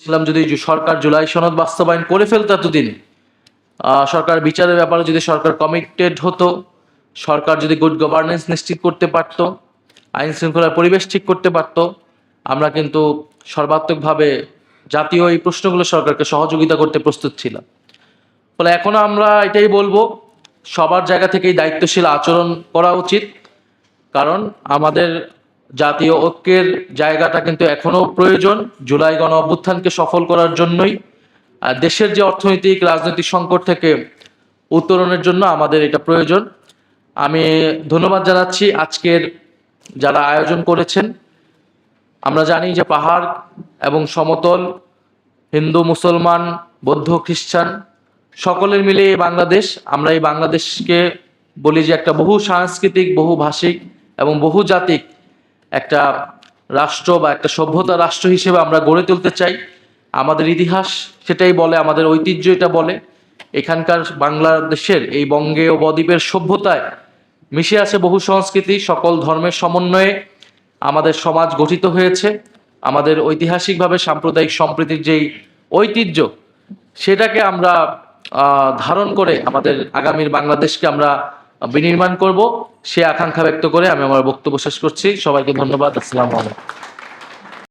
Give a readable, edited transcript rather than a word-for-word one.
ছিলাম যদি সরকার জুলাই সনদ বাস্তবায়ন করে ফেলতো এতদিনে, সরকার বিচারের ব্যাপারে যদি সরকার কমিটেড হতো, সরকার যদি গুড গভর্নেন্স নিশ্চিত করতে পারত, আইন শৃঙ্খলার পরিবেশ ঠিক করতে পারত, আমরা কিন্তু সর্বাত্মকভাবে জাতীয় এই প্রশ্নগুলো সরকারকে সহযোগিতা করতে প্রস্তুত ছিলাম। ফলে এখনো আমরা এটাই বলবো, সবার জায়গা থেকেই দায়িত্বশীল আচরণ করা উচিত। কারণ আমাদের জাতীয় ঐক্যের জায়গাটা কিন্তু এখনো প্রয়োজন জুলাই গণ অভ্যুত্থানকে সফল করার জন্যই। আর দেশের যে অর্থনৈতিক রাজনৈতিক সংকট থেকে উত্তরণের জন্য আমাদের এটা প্রয়োজন। আমি ধন্যবাদ জানাচ্ছি আজকের যারা আয়োজন করেছেন। আমরা জানি যে পাহাড় এবং সমতল, হিন্দু মুসলমান বৌদ্ধ খ্রিস্টান সকলের মিলে এই বাংলাদেশ। আমরা এই বাংলাদেশকে বলি যে একটা বহু সাংস্কৃতিক, বহু ভাষিক এবং বহু জাতিক একটা রাষ্ট্র বা একটা সভ্যতা রাষ্ট্র হিসেবে আমরা গড়ে তুলতে চাই। আমাদের ইতিহাস সেটাই বলে, আমাদের ঐতিহ্য এটা বলে। এখানকার বাংলাদেশের এই বঙ্গেয় বদ্বীপের সভ্যতায় মিশে আছে বহু সংস্কৃতি, সকল ধর্মের সমন্বয়ে আমাদের সমাজ গঠিত হয়েছে। আমাদের ঐতিহাসিকভাবে সাম্প্রদায়িক সম্প্রীতির যেই ঐতিহ্য, সেটাকে আমরা ধারণ করে আমাদের আগামীর বাংলাদেশকে আমরা বিনির্মাণ করব, সে আকাঙ্ক্ষা ব্যক্ত করে আমি আমার বক্তব্য শেষ করছি। সবাইকে ধন্যবাদ। আসসালামু আলাইকুম।